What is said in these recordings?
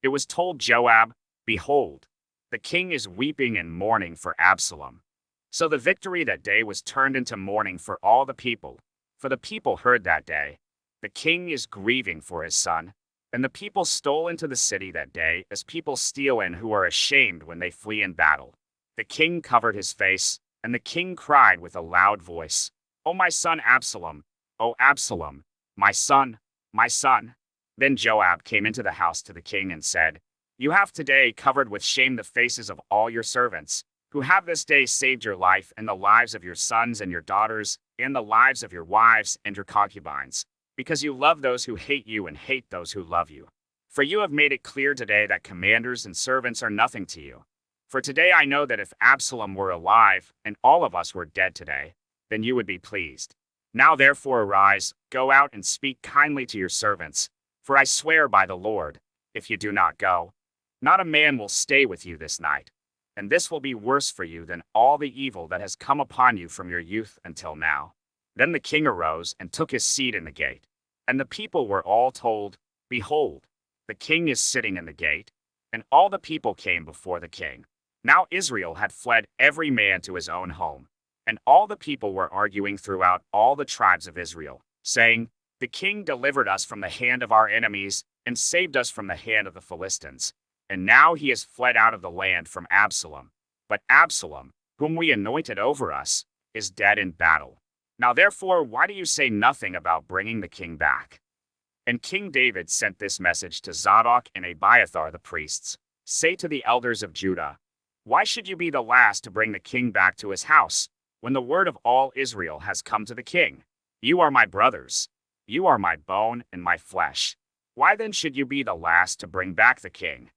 it was told Joab, "Behold, the king is weeping and mourning for Absalom." So the victory that day was turned into mourning for all the people. For the people heard that day, "The king is grieving for his son." And the people stole into the city that day, as people steal in who are ashamed when they flee in battle. The king covered his face, and the king cried with a loud voice, "O my son Absalom! O Absalom! My son! My son!" Then Joab came into the house to the king and said, "You have today covered with shame the faces of all your servants, who have this day saved your life and the lives of your sons and your daughters, and the lives of your wives and your concubines, because you love those who hate you and hate those who love you. For you have made it clear today that commanders and servants are nothing to you. For today I know that if Absalom were alive and all of us were dead today, then you would be pleased. Now therefore arise, go out and speak kindly to your servants, for I swear by the Lord, if you do not go, not a man will stay with you this night. And this will be worse for you than all the evil that has come upon you from your youth until now." Then the king arose and took his seat in the gate. And the people were all told, "Behold, the king is sitting in the gate." And all the people came before the king. Now Israel had fled every man to his own home. And all the people were arguing throughout all the tribes of Israel, saying, "The king delivered us from the hand of our enemies and saved us from the hand of the Philistines. And now he has fled out of the land from Absalom. But Absalom, whom we anointed over us, is dead in battle. Now therefore, why do you say nothing about bringing the king back?" And King David sent this message to Zadok and Abiathar the priests. "Say to the elders of Judah, why should you be the last to bring the king back to his house, when the word of all Israel has come to the king? You are my brothers. You are my bone and my flesh. Why then should you be the last to bring back the king?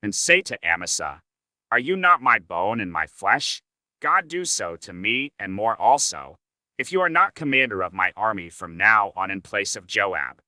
And say to Amasa, are you not my bone and my flesh? God do so to me and more also, if you are not commander of my army from now on in place of Joab."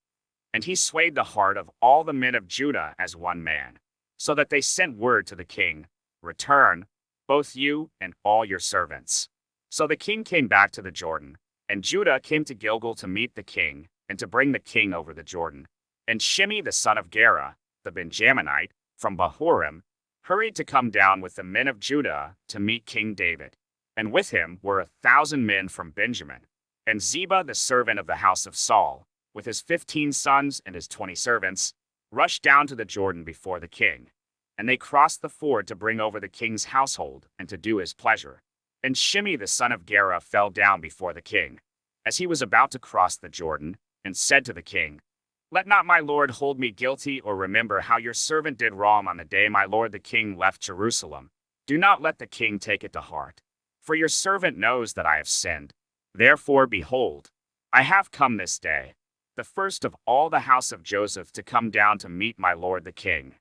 And he swayed the heart of all the men of Judah as one man, so that they sent word to the king, "Return, both you and all your servants." So the king came back to the Jordan, and Judah came to Gilgal to meet the king, and to bring the king over the Jordan. And Shimei the son of Gera, the Benjaminite, from Bahurim, hurried to come down with the men of Judah to meet King David. And with him were 1,000 men from Benjamin. And Ziba the servant of the house of Saul, with his 15 sons and his 20 servants, rushed down to the Jordan before the king. And they crossed the ford to bring over the king's household and to do his pleasure. And Shimei the son of Gera fell down before the king, as he was about to cross the Jordan, and said to the king, "Let not my lord hold me guilty, or remember how your servant did wrong on the day my lord the king left Jerusalem. Do not let the king take it to heart. For your servant knows that I have sinned. Therefore, behold, I have come this day, the first of all the house of Joseph, to come down to meet my lord the king."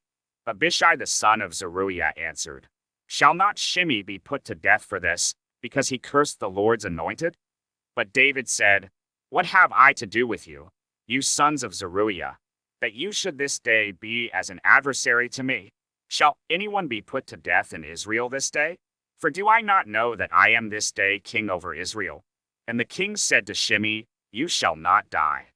Abishai the son of Zeruiah answered, "Shall not Shimei be put to death for this, because he cursed the Lord's anointed?" But David said, "What have I to do with you, you sons of Zeruiah, that you should this day be as an adversary to me? Shall anyone be put to death in Israel this day? For do I not know that I am this day king over Israel?" And the king said to Shimei, "You shall not die."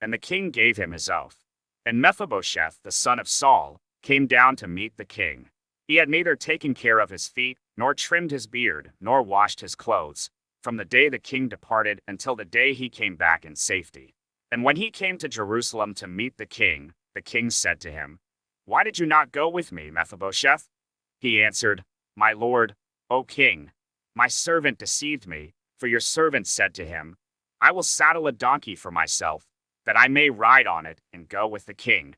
And the king gave him his oath. And Mephibosheth the son of Saul came down to meet the king. He had neither taken care of his feet, nor trimmed his beard, nor washed his clothes, from the day the king departed until the day he came back in safety. And when he came to Jerusalem to meet the king said to him, "Why did you not go with me, Mephibosheth?" He answered, "My lord, O king, my servant deceived me, for your servant said to him, I will saddle a donkey for myself, that I may ride on it and go with the king.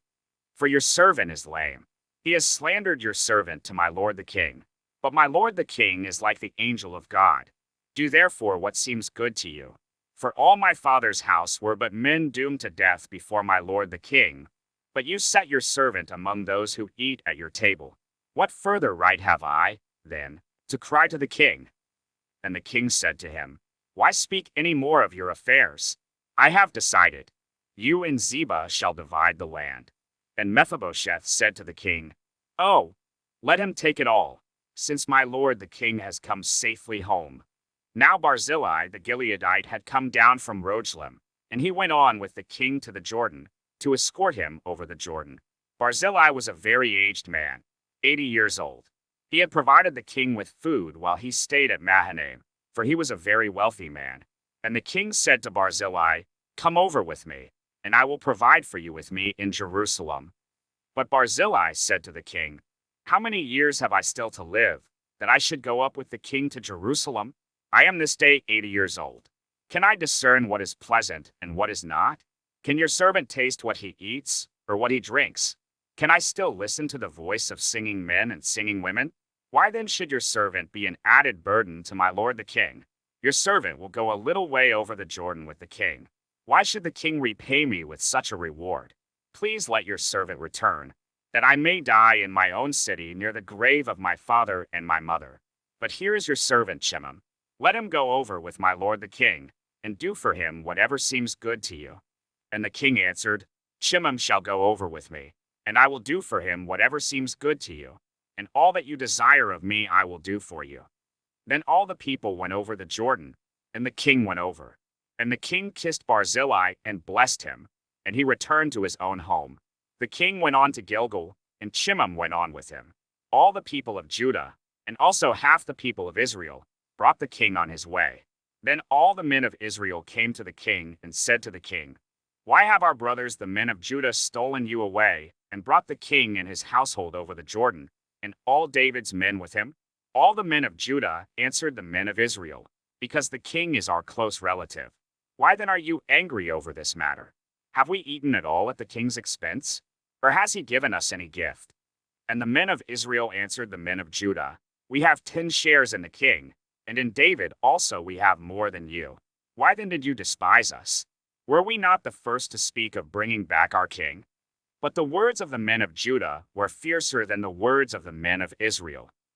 For your servant is lame. He has slandered your servant to my lord the king. But my lord the king is like the angel of God. Do therefore what seems good to you. For all my father's house were but men doomed to death before my lord the king. But you set your servant among those who eat at your table. What further right have I, then, to cry to the king?" And the king said to him, "Why speak any more of your affairs? I have decided. You and Ziba shall divide the land." And Mephibosheth said to the king, "Oh, let him take it all, since my lord the king has come safely home." Now Barzillai the Gileadite had come down from Rogelim, and he went on with the king to the Jordan, to escort him over the Jordan. Barzillai was a very aged man, 80 years old. He had provided the king with food while he stayed at Mahanaim, for he was a very wealthy man. And the king said to Barzillai, "Come over with me, and I will provide for you with me in Jerusalem." But Barzillai said to the king, "How many years have I still to live, that I should go up with the king to Jerusalem? I am this day 80 years old. Can I discern what is pleasant and what is not? Can your servant taste what he eats, or what he drinks? Can I still listen to the voice of singing men and singing women? Why then should your servant be an added burden to my lord the king? Your servant will go a little way over the Jordan with the king. Why should the king repay me with such a reward? Please let your servant return, that I may die in my own city near the grave of my father and my mother. But here is your servant Shimon. Let him go over with my lord the king, and do for him whatever seems good to you." And the king answered, "Shimon shall go over with me, and I will do for him whatever seems good to you, and all that you desire of me I will do for you." Then all the people went over the Jordan, and the king went over. And the king kissed Barzillai and blessed him, and he returned to his own home. The king went on to Gilgal, and Shimon went on with him. All the people of Judah, and also half the people of Israel, brought the king on his way. Then all the men of Israel came to the king and said to the king, "Why have our brothers the men of Judah stolen you away, and brought the king and his household over the Jordan, and all David's men with him?" All the men of Judah answered the men of Israel, "Because the king is our close relative. Why then are you angry over this matter? Have we eaten at all at the king's expense? Or has he given us any gift?" And the men of Israel answered the men of Judah, "We have 10 shares in the king, and in David also we have more than you. Why then did you despise us? Were we not the first to speak of bringing back our king?" But the words of the men of Judah were fiercer than the words of the men of Israel.